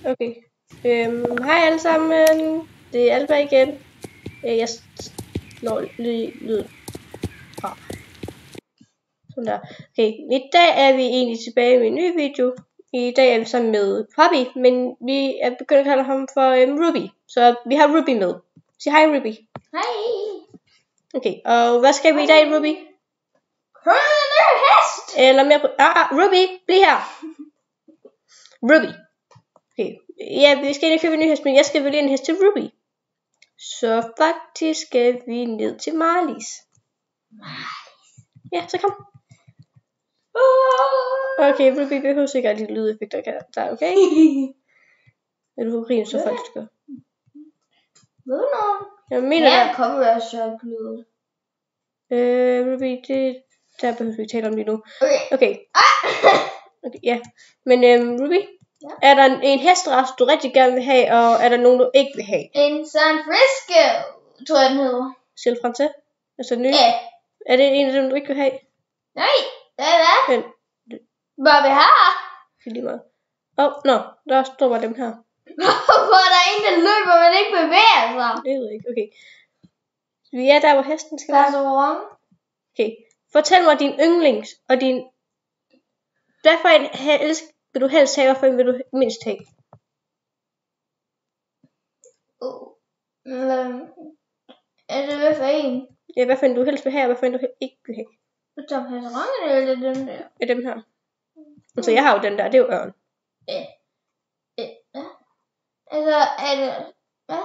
Okay. Hej alle sammen. Det er Alba igen. Jeg slår lige lyden fra. Sådan der. Okay, i dag er vi egentlig tilbage med en ny video. I dag er vi sammen med Poppy, men vi er begyndt at kalde ham for Ruby. Så vi har Ruby med. Sig hej Ruby. Hej. Okay, og hvad skal vi i dag, Ruby? Køre en hest. Eller mere på... Ruby, bliv her. Ruby. Okay, ja, vi skal egentlig købe en ny hest, men jeg skal vælge en hest til Ruby. Så faktisk skal vi ned til Marlies. Ja, så kom. Okay, Ruby behøver sikkert de lydeffekter, der er okay? Vil du få grine, så folk skal? Ved du noget? Jeg mener, ja, kommer der så lyd. Ruby, det der behøver vi ikke tale om lige nu. Okay. Okay, ja. Men Ruby, ja. Er der en hesterace, du rigtig gerne vil have, og er der nogen, du ikke vil have? En San Francisco, tror jeg den hedder. Selv Francais? Altså den nye? Ja. Er det en af dem, du ikke vil have? Nej, det er det. Men, hvad vi har? det er lige meget. Der står bare dem her. Hvorfor er der en, der løber, men ikke bevæger sig? Det ved jeg ikke, okay. Vi er der, hvor hesten skal være. Restaurant. Okay, fortæl mig din yndlings, og din... Hvad for en helst vil du helst have, og for en vil du mindst have? Altså, hvad for en? Ja, hvad for en du helst vil have, og hvad for en du ikke vil have? Som restauranten eller den der? Ja, dem her. Altså, jeg har jo den der, det er jo ørn. Ja. Altså, er det... Hvad?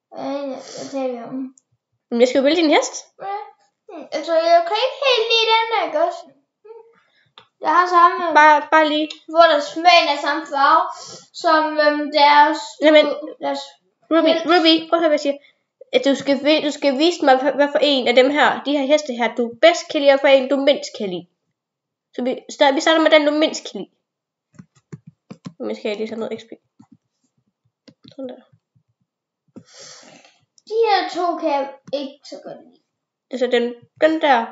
Hvad taler vi om? Men jeg skal jo vælge din hest. Ja. Altså, jeg kan ikke helt lide den der, ikke også? Jeg har samme... Bare lige. Hvor der smagen er samme farve, som deres... Jamen, deres... Ruby, prøv at høre, hvad jeg siger. At du skal vise mig, hvad for en af dem her, de her heste her, du bedst kan lide, og for en, du mindst kan lide. Så vi starter med den, du mindst kan lide. Nu skal jeg lige tage noget XP. Sådan der. De her to kan jeg ikke så godt lide. Altså den der,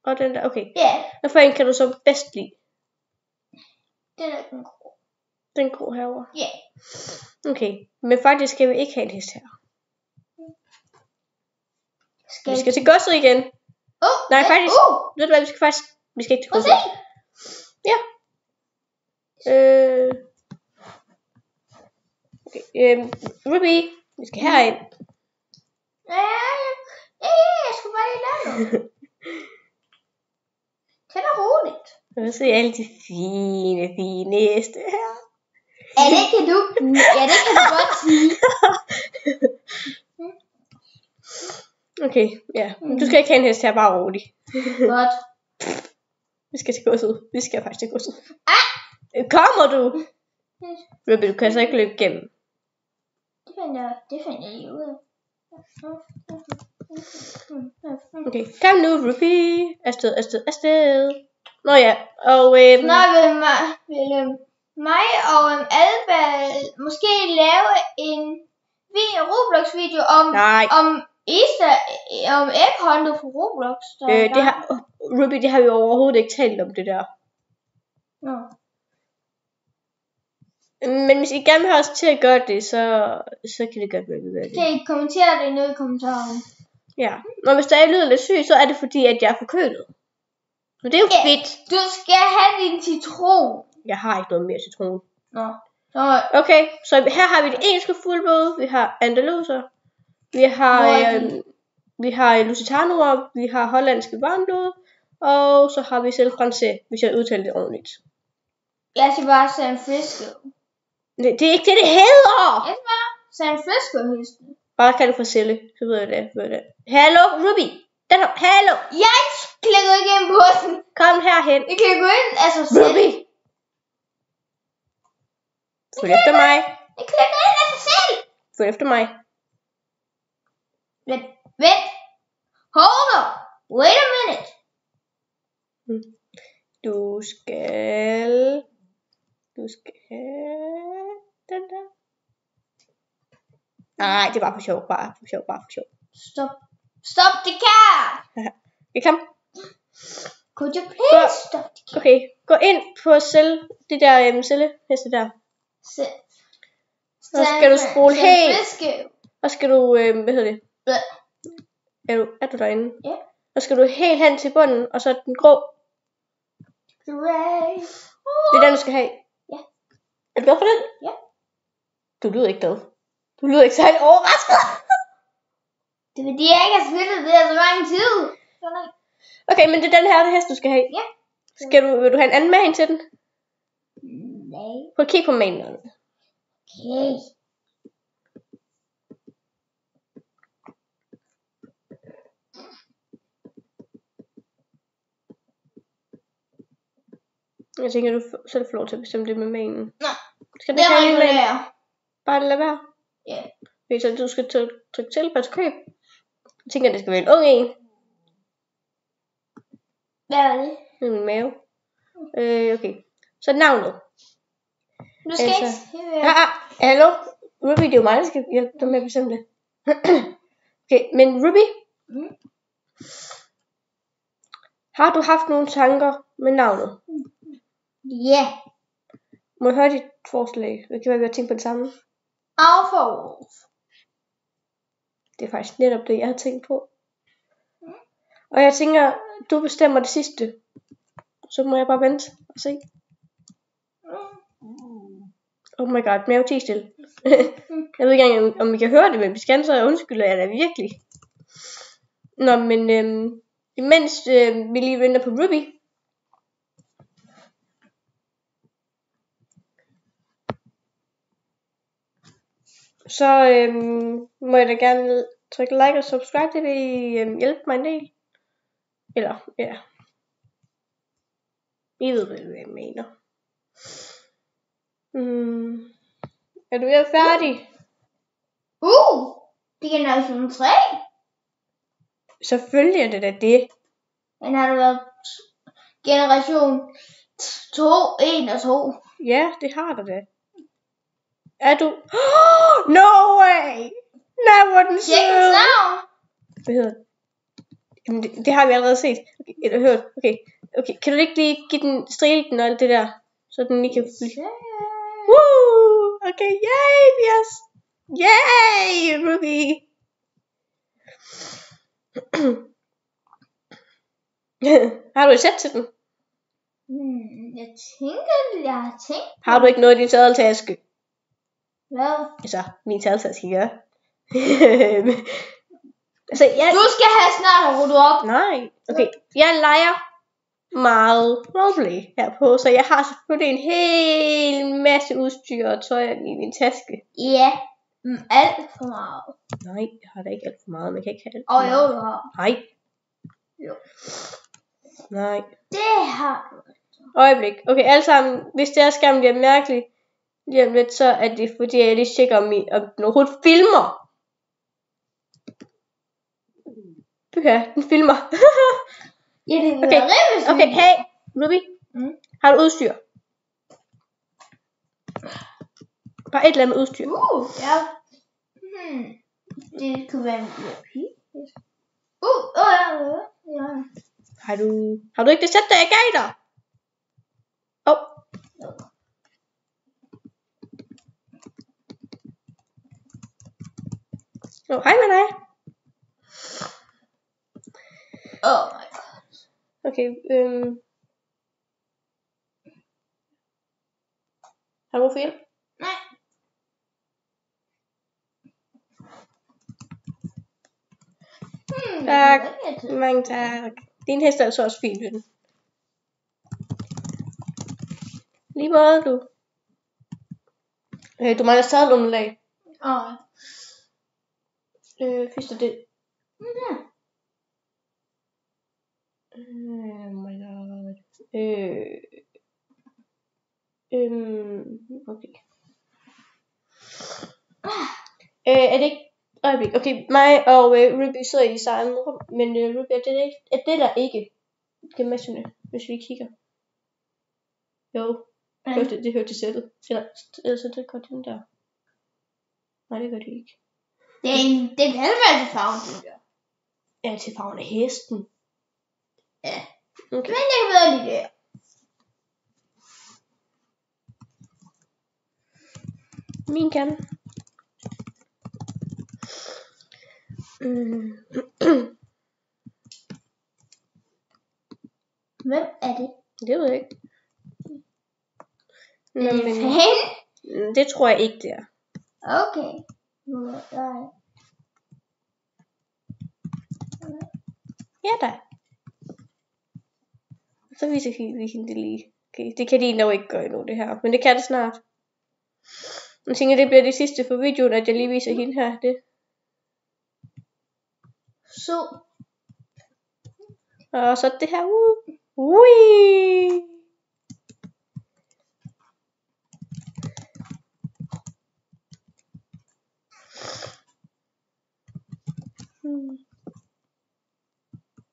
og den der, okay. Ja. Yeah. Hvad for en kan du så bedst lide? Den er den grå. Den grå herovre? Ja. Yeah. Okay, men faktisk skal vi ikke have en hest her. Vi skal til godset igen. Nej, faktisk. Ved du hvad, vi skal ikke til godset. Ja. Okay, Ruby, vi skal herind. Ja, jeg skulle bare lige lade noget. Tag det roligt. Nu ser alle de fine heste her. Ja, det kan du godt sige. Okay, ja. Du skal ikke have en hest her, bare rolig. Godt. Vi skal til godset. Vi skal faktisk til godset. Kommer du? Ruby, du kan altså ikke løbe igennem. Det finder jeg lige ud af. Okay, kom nu, Ruby. Afsted. Nå ja, og snart vil mig og Alba måske lave en Roblox-video om ægholdet på Roblox. Ruby, det har vi overhovedet ikke talt om det der. Nå. Men hvis I gerne vil have os til at gøre det, så kan det godt være, vi gør det. Kan I kommentere det nede i kommentaren? Ja, og hvis der er lyder lidt syg, så er det fordi, at jeg er forkølet. Så det er jo fedt. Du skal have din citron. Jeg har ikke noget mere citron. Nå. Okay, så her har vi det engelske fuldblod, vi har andaluser, vi har lusitanoer, vi har hollandske varmblod, og så har vi selv francais, hvis jeg udtaler det ordentligt. Jeg skal bare San Francisco. Det er ikke det hedder! Jeg skal bare San Francisco-hesten. Bare kan du få Selle, så ved jeg det. Hallo, Ruby! Hallo! Jeg klikker ikke ind på den. Kom herhen. Jeg kan gå ind af sig selv. Ruby! Følg efter mig. Jeg klikker ind af sig selv. Følg efter mig. Vent. Hold up. Wait a minute. Du skal den der. Nej, det er bare for sjov. Bare for sjov. Stop the car. Okay, kom. Could you please stop the car? Okay, gå ind på det der heste der. Så skal du spole helt. Og skal du, hvad hedder det? Er du derinde? Ja. Og skal du helt hen til bunden, og så den grå. Gray. Det er den, du skal have. Ja. Er du glad for den? Ja. Du lyder ikke glad. Du lyder ikke særlig overrasket. Det er fordi, jeg ikke har spillet det her så mange tid. Okay, men det er den her hest, du skal have. Ja. Vil du have en anden man til den? Nej. Prøv at kigge på manen. Okay. Jeg tænker, du selv får lov til at bestemme det med manen. Nej. Skal Det ikke have en man? regulere. Bare lad være. Ja. Okay, så du skal trykke til på køb. Jeg tænker, det skal være en ung en. Hvad er det? Det er min mave. Okay. Så navnet. Du skal Altså, ikke... hallo? Ruby, det er jo mig, der skal hjælpe dig med at bestemme det. Okay, men Ruby? Har du haft nogle tanker med navnet? Ja. Må jeg høre dit forslag? Det kan være, at vi har tænkt på det samme. Alpha. Det er faktisk netop det, jeg har tænkt på. Og jeg tænker, du bestemmer det sidste. Så må jeg bare vente og se. Oh my god, men jeg er jo 10 stille. Jeg ved ikke engang, om I kan høre det, men hvis kan, så undskylder jeg da virkelig. Nå, men imens vi lige venter på Ruby. Så må jeg da gerne trykke like og subscribe, det vil hjælpe mig en del. Eller, ja. I ved, hvad jeg mener. Er du ved at færdig? Det er generation 3. Selvfølgelig er det da det. Men har du været generation 2, 1 og 2? Ja, det har du da. Er du? No way! Nej, hvor den sød. Tjekkens navn. Hvad hedder det? Jamen, det har vi allerede set. Okay, eller hørt. Okay, kan du ikke lige give den strikken og alt det der? Så den lige kan flyve. Woo! Okay, yay, yes! Yay, Ruby! Har du et sæt til den? Jeg har tænkt. Har du ikke noget i din sadeltaske? Hvad? Altså, min sadeltaske gør. Altså, Du skal have snart ryddet op. Nej, okay. Jeg leger meget roleplay herpå, så jeg har selvfølgelig en hel masse udstyr og tøj i min taske. Ja, alt for meget. Nej, jeg har da ikke alt for meget, man kan ikke have alt for Og meget. jo, du har. Nej. Jo. Nej. Det har du. Øjeblik. Okay, alle sammen, hvis det her skærm bliver mærkeligt lige om lidt, så er det fordi, jeg lige tjekker, om den overhovedet filmer. Ja, den filmer. Ja, det er Okay, hey, Ruby. Har du udstyr? Bare et eller andet udstyr. Ja. Det kunne være en pige. Ja. Har du ikke det sæt, der jeg gav dig? Hej med dig. Oh my god. Okay, har du brug for hjælp? Nej. Tak. Mange tak. Din hest er altså også fin, ven. Lige måde, du. Du mangler sadelunderlag. Fister det. Oh my god. Okay. Er det ikke... Øjeblik. Okay, mig og Ruby sidder i samme rum, men Ruby, er det der ikke gymnasierne, hvis vi kigger? Jo. Det hørte til sættet. Eller så det går den der. Nej, det gør det ikke. Det kan være til farven, det gør. Ja, til farven af hesten. Ja. Okay. Men jeg kan bedre lide det. Min kan. Hvem er det? Det ved jeg ikke. Nå, men Fan? det tror jeg ikke, det er. Okay. Nej. Ja da. Så viser vi hende det lige. Okay, det kan de nok ikke gøre endnu, det her. Men det kan det snart. Jeg tænker, det bliver det sidste for videoen, at jeg lige viser hende her. Det. Så. Og så det her. Ui.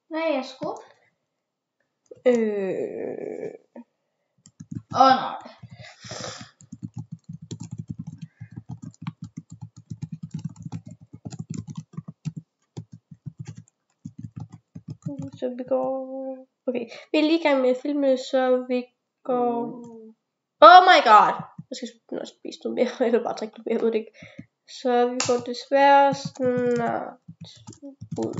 Hvad er jeg skudt? Nej. Så vi går... Okay, vi er lige i gang med at filme, så vi går... Oh my god! Jeg skal nok spise noget mere, eller bare drikke noget mere, jeg ved det ikke. Så vi går desværre snart ud.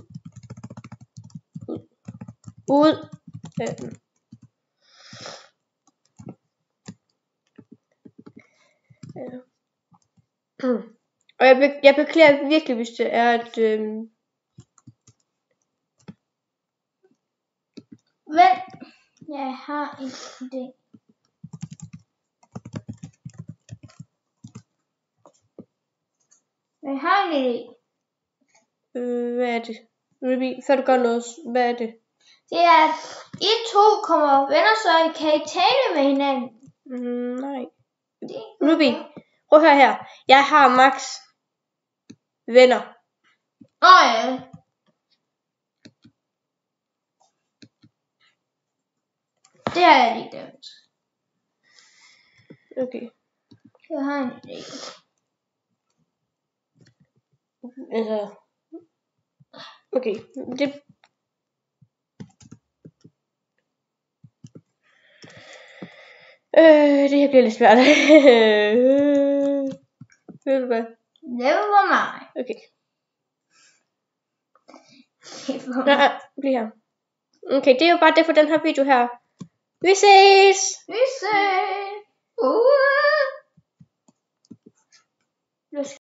Og jeg beklager virkelig, hvis det er, at... Vent, jeg har en idé. Jeg har en idé. Hvad er det? Ruby, før du gør noget, hvad er det? Det er, at I to kommer venner, så I kan ikke tale med hinanden. Nej. Ruby, prøv at høre her. Jeg har max venner. Ja. Det har jeg lige glemt. Okay. Jeg har en idé. Altså. Okay. Det her bliver lidt svært. Ved du hvad? Never mind. Okay. Nej, bliv her. Okay, det er jo bare det for den her video her. Vi ses! Vi ses!